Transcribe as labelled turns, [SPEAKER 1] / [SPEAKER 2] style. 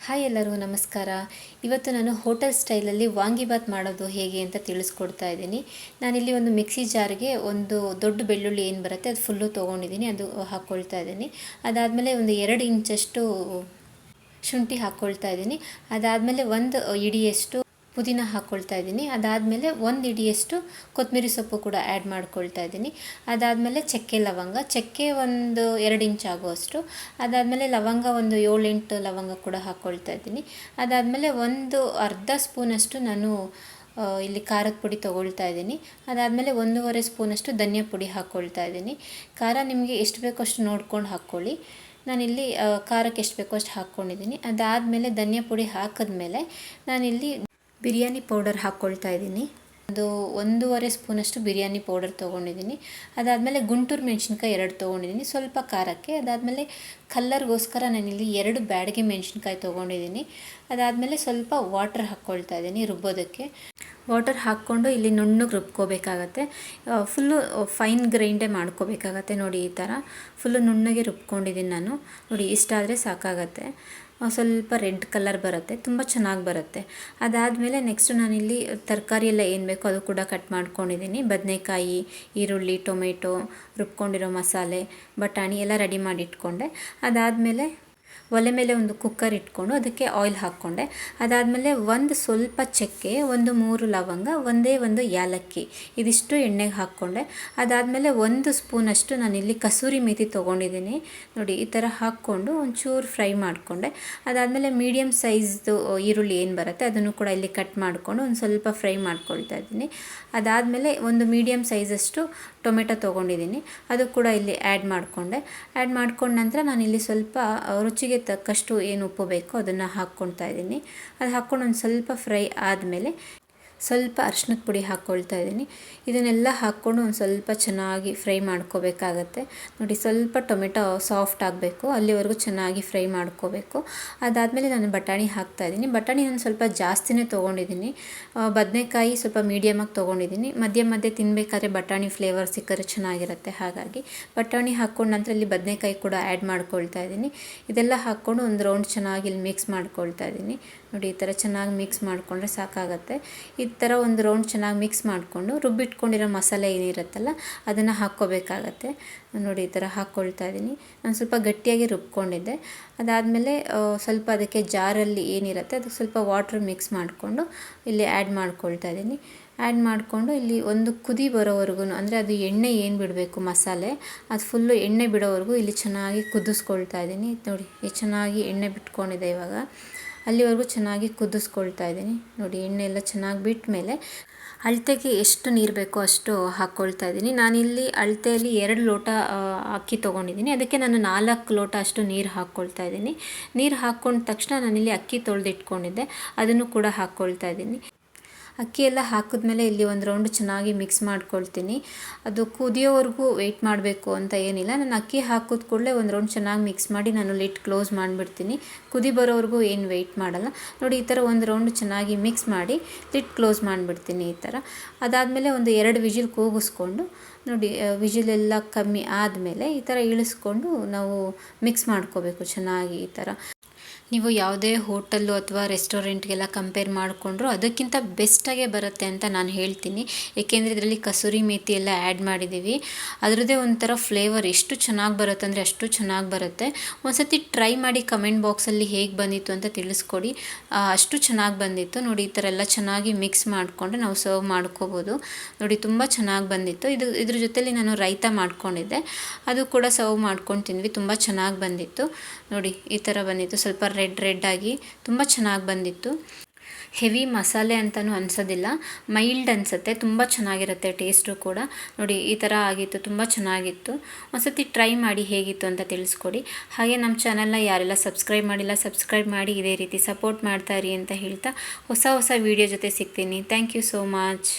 [SPEAKER 1] Hi ಎಲ್ಲರಿಗೂ ನಮಸ್ಕಾರ. ಇವತ್ತು ನಾನು ಹೋಟೆಲ್ ಸ್ಟೈಲಲ್ಲಿ ವಾಂಗಿಬಾತ್ ಮಾಡೋದು ಹೇಗೆ ಅಂತ ತಿಳಿಸ್ಕೊಡ್ತಾ ಇದ್ದೀನಿ. ನಾನಿಲ್ಲಿ ಒಂದು ಮಿಕ್ಸಿ ಜಾರ್ಗೆ ಒಂದು ದೊಡ್ಡ ಬೆಳ್ಳುಳ್ಳಿ ಏನು ಬರುತ್ತೆ ಅದು ಫುಲ್ಲು ತೊಗೊಂಡಿದ್ದೀನಿ, ಅದು ಹಾಕ್ಕೊಳ್ತಾ ಇದ್ದೀನಿ. ಅದಾದಮೇಲೆ ಒಂದು 2 ಇಂಚಷ್ಟು ಶುಂಠಿ ಹಾಕ್ಕೊಳ್ತಾ ಇದ್ದೀನಿ. ಅದಾದಮೇಲೆ ಒಂದು ಇಡಿಯಷ್ಟು ಪುದೀನ ಹಾಕ್ಕೊಳ್ತಾ ಇದ್ದೀನಿ. ಅದಾದಮೇಲೆ 1 ಇಡಿಯಷ್ಟು ಕೊತ್ತಂಬರಿ ಸೊಪ್ಪು ಕೂಡ ಆ್ಯಡ್ ಮಾಡ್ಕೊಳ್ತಾ ಇದ್ದೀನಿ. ಅದಾದಮೇಲೆ ಚಕ್ಕೆ ಲವಂಗ, ಚಕ್ಕೆ ಒಂದು 2 ಇಂಚ್ ಆಗುವಷ್ಟು. ಅದಾದಮೇಲೆ ಲವಂಗ ಒಂದು 7-8 ಲವಂಗ ಕೂಡ ಹಾಕ್ಕೊಳ್ತಾ ಇದ್ದೀನಿ. ಅದಾದಮೇಲೆ ಒಂದು ಅರ್ಧ ಸ್ಪೂನಷ್ಟು ನಾನು ಇಲ್ಲಿ ಖಾರದ ಪುಡಿ ತೊಗೊಳ್ತಾ ಇದ್ದೀನಿ. ಅದಾದಮೇಲೆ 1.5 ಸ್ಪೂನಷ್ಟು ಧನಿಯಾ ಪುಡಿ ಹಾಕ್ಕೊಳ್ತಾ ಇದ್ದೀನಿ. ಖಾರ ನಿಮಗೆ ಎಷ್ಟು ಬೇಕೋ ಅಷ್ಟು ನೋಡ್ಕೊಂಡು ಹಾಕ್ಕೊಳ್ಳಿ. ನಾನಿಲ್ಲಿ ಖಾರಕ್ಕೆ ಎಷ್ಟು ಬೇಕೋ ಅಷ್ಟು ಹಾಕ್ಕೊಂಡಿದ್ದೀನಿ. ಅದಾದಮೇಲೆ ಧನಿಯಾ ಪುಡಿ ಹಾಕಿದ್ಮೇಲೆ ನಾನಿಲ್ಲಿ ಬಿರಿಯಾನಿ ಪೌಡರ್ ಹಾಕ್ಕೊಳ್ತಾ ಇದ್ದೀನಿ. ಒಂದು 1.5 ಸ್ಪೂನಷ್ಟು ಬಿರಿಯಾನಿ ಪೌಡರ್ ತೊಗೊಂಡಿದ್ದೀನಿ. ಅದಾದಮೇಲೆ ಗುಂಟೂರು ಮೆಣಸಿನ್ಕಾಯಿ 2 ತೊಗೊಂಡಿದ್ದೀನಿ ಸ್ವಲ್ಪ ಖಾರಕ್ಕೆ. ಅದಾದಮೇಲೆ ಕಲ್ಲರ್ಗೋಸ್ಕರ ನಾನಿಲ್ಲಿ 2 ಬ್ಯಾಡಗೆ ಮೆಣಸಿನ್ಕಾಯಿ ತೊಗೊಂಡಿದ್ದೀನಿ. ಅದಾದಮೇಲೆ ಸ್ವಲ್ಪ ವಾಟರ್ ಹಾಕ್ಕೊಳ್ತಾ ಇದ್ದೀನಿ ರುಬ್ಬೋದಕ್ಕೆ. ವಾಟರ್ ಹಾಕ್ಕೊಂಡು ಇಲ್ಲಿ ನುಣ್ಣಗೆ ರುಬ್ಕೋಬೇಕಾಗತ್ತೆ. ಫುಲ್ಲು ಫೈನ್ ಗ್ರೈಂಡೇ ಮಾಡ್ಕೋಬೇಕಾಗತ್ತೆ. ನೋಡಿ ಈ ಥರ ಫುಲ್ಲು ನುಣ್ಣಗೆ ರುಬ್ಕೊಂಡಿದ್ದೀನಿ ನಾನು. ನೋಡಿ ಇಷ್ಟಾದರೆ ಸಾಕಾಗತ್ತೆ. ಸ್ವಲ್ಪ ರೆಡ್ ಕಲರ್ ಬರುತ್ತೆ, ತುಂಬ ಚೆನ್ನಾಗಿ ಬರುತ್ತೆ. ಅದಾದಮೇಲೆ ನೆಕ್ಸ್ಟು ನಾನಿಲ್ಲಿ ತರಕಾರಿ ಎಲ್ಲ ಏನು ಬೇಕೋ ಅದು ಕೂಡ ಕಟ್ ಮಾಡ್ಕೊಂಡಿದ್ದೀನಿ. ಬದನೆಕಾಯಿ, ಈರುಳ್ಳಿ, ಟೊಮೆಟೊ, ರುಬ್ಕೊಂಡಿರೋ ಮಸಾಲೆ, ಬಟಾಣಿ ಎಲ್ಲ ರೆಡಿ ಮಾಡಿ ಇಟ್ಕೊಂಡೆ. ಅದಾದಮೇಲೆ ಒಲೆ ಮೇಲೆ ಒಂದು ಕುಕ್ಕರ್ ಇಟ್ಕೊಂಡು ಅದಕ್ಕೆ ಆಯಿಲ್ ಹಾಕ್ಕೊಂಡೆ. ಅದಾದಮೇಲೆ ಸ್ವಲ್ಪ ಚಕ್ಕೆ, 3 ಲವಂಗ, ಒಂದು ಏಲಕ್ಕಿ ಇದಿಷ್ಟು ಎಣ್ಣೆಗೆ ಹಾಕ್ಕೊಂಡೆ. ಅದಾದಮೇಲೆ 1 ಸ್ಪೂನಷ್ಟು ನಾನಿಲ್ಲಿ ಕಸೂರಿ ಮೇಥಿ ತೊಗೊಂಡಿದ್ದೀನಿ. ನೋಡಿ ಈ ಥರ ಹಾಕ್ಕೊಂಡು ಒಂಚೂರು ಫ್ರೈ ಮಾಡಿಕೊಂಡೆ. ಅದಾದಮೇಲೆ ಮೀಡಿಯಮ್ ಸೈಜ್ದು ಈರುಳ್ಳಿ ಏನು ಬರುತ್ತೆ ಅದನ್ನು ಕೂಡ ಇಲ್ಲಿ ಕಟ್ ಮಾಡಿಕೊಂಡು ಒಂದು ಸ್ವಲ್ಪ ಫ್ರೈ ಮಾಡ್ಕೊಳ್ತಾ ಇದ್ದೀನಿ. ಅದಾದಮೇಲೆ ಒಂದು ಮೀಡಿಯಮ್ ಸೈಜಷ್ಟು ಟೊಮೆಟೊ ತೊಗೊಂಡಿದ್ದೀನಿ, ಅದು ಕೂಡ ಇಲ್ಲಿ ಆ್ಯಡ್ ಮಾಡಿಕೊಂಡೆ. ಆ್ಯಡ್ ಮಾಡ್ಕೊಂಡ ನಂತರ ನಾನಿಲ್ಲಿ ಸ್ವಲ್ಪ ರುಚಿಗೆ ತಕ್ಕಷ್ಟು ಏನು ಉಪ್ಪು ಬೇಕೋ ಅದನ್ನು ಹಾಕ್ಕೊಳ್ತಾ ಇದ್ದೀನಿ. ಅದು ಹಾಕ್ಕೊಂಡು ಒಂದು ಸ್ವಲ್ಪ ಫ್ರೈ ಆದಮೇಲೆ ಸ್ವಲ್ಪ ಅರ್ಶಿನದ ಪುಡಿ ಹಾಕ್ಕೊಳ್ತಾ ಇದ್ದೀನಿ. ಇದನ್ನೆಲ್ಲ ಹಾಕ್ಕೊಂಡು ಒಂದು ಸ್ವಲ್ಪ ಚೆನ್ನಾಗಿ ಫ್ರೈ ಮಾಡ್ಕೋಬೇಕಾಗತ್ತೆ. ನೋಡಿ ಸ್ವಲ್ಪ ಟೊಮೆಟೊ ಸಾಫ್ಟ್ ಆಗಬೇಕು, ಅಲ್ಲಿವರೆಗೂ ಚೆನ್ನಾಗಿ ಫ್ರೈ ಮಾಡ್ಕೋಬೇಕು. ಅದಾದಮೇಲೆ ನಾನು ಬಟಾಣಿ ಹಾಕ್ತಾ ಇದ್ದೀನಿ. ಬಟಾಣಿ ನಾನು ಸ್ವಲ್ಪ ಜಾಸ್ತಿನೇ ತೊಗೊಂಡಿದ್ದೀನಿ. ಬದನೆಕಾಯಿ ಸ್ವಲ್ಪ ಮೀಡಿಯಮಾಗಿ ತೊಗೊಂಡಿದ್ದೀನಿ. ಮಧ್ಯೆ ತಿನ್ನಬೇಕಾದ್ರೆ ಬಟಾಣಿ ಫ್ಲೇವರ್ ಸಿಕ್ಕರೆ ಚೆನ್ನಾಗಿರುತ್ತೆ. ಹಾಗಾಗಿ ಬಟಾಣಿ ಹಾಕ್ಕೊಂಡು ನಂತರ ಇಲ್ಲಿ ಬದನೆಕಾಯಿ ಕೂಡ ಆ್ಯಡ್ ಮಾಡ್ಕೊಳ್ತಾ ಇದ್ದೀನಿ. ಇದೆಲ್ಲ ಹಾಕ್ಕೊಂಡು ಒಂದು ರೌಂಡ್ ಚೆನ್ನಾಗಿ ಇಲ್ಲಿ ಮಿಕ್ಸ್ ಮಾಡ್ಕೊಳ್ತಾ ಇದ್ದೀನಿ. ನೋಡಿ ಈ ಥರ ಚೆನ್ನಾಗಿ ಮಿಕ್ಸ್ ಮಾಡಿಕೊಂಡ್ರೆ ಸಾಕಾಗತ್ತೆ. ಈ ಥರ ಒಂದು ರೌಂಡ್ ಚೆನ್ನಾಗಿ ಮಿಕ್ಸ್ ಮಾಡಿಕೊಂಡು ರುಬ್ಬಿಟ್ಕೊಂಡಿರೋ ಮಸಾಲೆ ಏನಿರುತ್ತಲ್ಲ ಅದನ್ನು ಹಾಕ್ಕೋಬೇಕಾಗತ್ತೆ. ನೋಡಿ ಈ ಥರ ಹಾಕ್ಕೊಳ್ತಾ ಇದ್ದೀನಿ. ನಾನು ಸ್ವಲ್ಪ ಗಟ್ಟಿಯಾಗಿ ರುಬ್ಕೊಂಡಿದ್ದೆ. ಅದಾದಮೇಲೆ ಸ್ವಲ್ಪ ಅದಕ್ಕೆ ಜಾರಲ್ಲಿ ಏನಿರುತ್ತೆ ಅದಕ್ಕೆ ಸ್ವಲ್ಪ ವಾಟ್ರ್ ಮಿಕ್ಸ್ ಮಾಡಿಕೊಂಡು ಇಲ್ಲಿ ಆ್ಯಡ್ ಮಾಡ್ಕೊಳ್ತಾ ಇದ್ದೀನಿ. ಆ್ಯಡ್ ಮಾಡಿಕೊಂಡು ಇಲ್ಲಿ ಒಂದು ಕುದಿ ಬರೋವರೆಗೂ, ಅಂದರೆ ಅದು ಎಣ್ಣೆ ಏನು ಬಿಡಬೇಕು ಮಸಾಲೆ ಅದು ಫುಲ್ಲು ಎಣ್ಣೆ ಬಿಡೋವರೆಗೂ ಇಲ್ಲಿ ಚೆನ್ನಾಗಿ ಕುದಿಸ್ಕೊಳ್ತಾ ಇದ್ದೀನಿ. ನೋಡಿ ಎಷ್ಟು ಚೆನ್ನಾಗಿ ಎಣ್ಣೆ ಬಿಟ್ಕೊಂಡಿದೆ. ಇವಾಗ ಅಲ್ಲಿವರೆಗೂ ಚೆನ್ನಾಗಿ ಕುದಿಸ್ಕೊಳ್ತಾ ಇದ್ದೀನಿ. ನೋಡಿ ಎಣ್ಣೆ ಎಲ್ಲ ಚೆನ್ನಾಗಿ ಬಿಟ್ಟ ಮೇಲೆ ಅಳತೆಗೆ ಎಷ್ಟು ನೀರು ಬೇಕೋ ಅಷ್ಟು ಹಾಕ್ಕೊಳ್ತಾ ಇದ್ದೀನಿ. ನಾನಿಲ್ಲಿ ಅಳತೆಯಲ್ಲಿ 2 ಲೋಟ ಅಕ್ಕಿ ತೊಗೊಂಡಿದ್ದೀನಿ. ಅದಕ್ಕೆ ನಾನು 4 ಲೋಟ ಅಷ್ಟು ನೀರು ಹಾಕ್ಕೊಳ್ತಾ ಇದ್ದೀನಿ. ನೀರು ಹಾಕ್ಕೊಂಡ ತಕ್ಷಣ ನಾನಿಲ್ಲಿ ಅಕ್ಕಿ ತೊಳೆದಿಟ್ಕೊಂಡಿದ್ದೆ ಅದನ್ನು ಕೂಡ ಹಾಕ್ಕೊಳ್ತಾ ಇದ್ದೀನಿ. ಅಕ್ಕಿ ಎಲ್ಲ ಹಾಕಿದ್ಮೇಲೆ ಇಲ್ಲಿ ಒಂದು ರೌಂಡ್ ಚೆನ್ನಾಗಿ ಮಿಕ್ಸ್ ಮಾಡ್ಕೊಳ್ತೀನಿ. ಅದು ಕುದಿಯೋವರೆಗೂ ವೆಯ್ಟ್ ಮಾಡಬೇಕು ಅಂತ ಏನಿಲ್ಲ. ನಾನು ಅಕ್ಕಿ ಹಾಕಿದ ಕೂಡಲೇ ಒಂದು ರೌಂಡ್ ಚೆನ್ನಾಗಿ ಮಿಕ್ಸ್ ಮಾಡಿ ನಾನು ಲಿಡ್ ಕ್ಲೋಸ್ ಮಾಡಿಬಿಡ್ತೀನಿ. ಕುದಿ ಬರೋವರೆಗೂ ಏನು ವೆಯ್ಟ್ ಮಾಡಲ್ಲ. ನೋಡಿ ಈ ಥರ ಒಂದು ರೌಂಡ್ ಚೆನ್ನಾಗಿ ಮಿಕ್ಸ್ ಮಾಡಿ ಲಿಡ್ ಕ್ಲೋಸ್ ಮಾಡಿಬಿಡ್ತೀನಿ ಈ ಥರ. ಅದಾದಮೇಲೆ ಒಂದು 2 ವಿಜಿಲ್ ಕೂಗಿಸ್ಕೊಂಡು ನೋಡಿ ವಿಜಿಲೆಲ್ಲ ಕಮ್ಮಿ ಆದಮೇಲೆ ಈ ಥರ ಇಳಿಸ್ಕೊಂಡು ನಾವು ಮಿಕ್ಸ್ ಮಾಡ್ಕೋಬೇಕು ಚೆನ್ನಾಗಿ. ಈ ಥರ ನೀವು ಯಾವುದೇ ಹೋಟೆಲ್ಲು ಅಥವಾ ರೆಸ್ಟೋರೆಂಟ್ಗೆಲ್ಲ ಕಂಪೇರ್ ಮಾಡಿಕೊಂಡ್ರು ಅದಕ್ಕಿಂತ ಬೆಸ್ಟಾಗೇ ಬರುತ್ತೆ ಅಂತ ನಾನು ಹೇಳ್ತೀನಿ. ಏಕೆಂದರೆ ಇದರಲ್ಲಿ ಕಸೂರಿ ಮೇಥಿ ಎಲ್ಲ ಆ್ಯಡ್ ಮಾಡಿದ್ದೀವಿ. ಅದರದ್ದೇ ಒಂಥರ ಫ್ಲೇವರ್ ಎಷ್ಟು ಚೆನ್ನಾಗಿ ಬರುತ್ತೆ ಅಂದರೆ ಅಷ್ಟು ಚೆನ್ನಾಗಿ ಬರುತ್ತೆ. ಒಂದು ಸತಿ ಟ್ರೈ ಮಾಡಿ ಕಮೆಂಟ್ ಬಾಕ್ಸಲ್ಲಿ ಹೇಗೆ ಬಂದಿತ್ತು ಅಂತ ತಿಳಿಸ್ಕೊಡಿ. ಅಷ್ಟು ಚೆನ್ನಾಗಿ ಬಂದಿತ್ತು. ನೋಡಿ ಈ ಥರ ಎಲ್ಲ ಚೆನ್ನಾಗಿ ಮಿಕ್ಸ್ ಮಾಡಿಕೊಂಡ್ರೆ ನಾವು ಸರ್ವ್ ಮಾಡ್ಕೋಬೋದು. ನೋಡಿ ತುಂಬ ಚೆನ್ನಾಗಿ ಬಂದಿತ್ತು. ಇದ್ರ ಜೊತೆಲಿ ನಾನು ರೈತ ಮಾಡ್ಕೊಂಡಿದ್ದೆ, ಅದು ಕೂಡ ಸರ್ವ್ ಮಾಡ್ಕೊಂಡು ತಿಂದ್ವಿ. ತುಂಬ ಚೆನ್ನಾಗಿ ಬಂದಿತ್ತು. ನೋಡಿ ಈ ಥರ ಬಂದಿತ್ತು, ಸ್ವಲ್ಪ ರೆಡ್ ಆಗಿ ತುಂಬ ಚೆನ್ನಾಗಿ ಬಂದಿತ್ತು. ಹೆವಿ ಮಸಾಲೆ ಅಂತಲೂ ಅನಿಸೋದಿಲ್ಲ, ಮೈಲ್ಡ್ ಅನಿಸುತ್ತೆ, ತುಂಬ ಚೆನ್ನಾಗಿರುತ್ತೆ ಟೇಸ್ಟು ಕೂಡ. ನೋಡಿ ಈ ಥರ ಆಗಿತ್ತು, ತುಂಬ ಚೆನ್ನಾಗಿತ್ತು. ಒಂದ್ಸತಿ ಟ್ರೈ ಮಾಡಿ ಹೇಗಿತ್ತು ಅಂತ ತಿಳಿಸ್ಕೊಡಿ. ಹಾಗೆ ನಮ್ಮ ಚಾನಲ್ನ ಯಾರೆಲ್ಲ ಸಬ್ಸ್ಕ್ರೈಬ್ ಮಾಡಿಲ್ಲ ಸಬ್ಸ್ಕ್ರೈಬ್ ಮಾಡಿ ಇದೇ ರೀತಿ ಸಪೋರ್ಟ್ ಮಾಡ್ತಾಯಿರಿ ಅಂತ ಹೇಳ್ತಾ ಹೊಸ ವೀಡಿಯೋ ಜೊತೆ ಸಿಗ್ತೀನಿ. Thank you so much.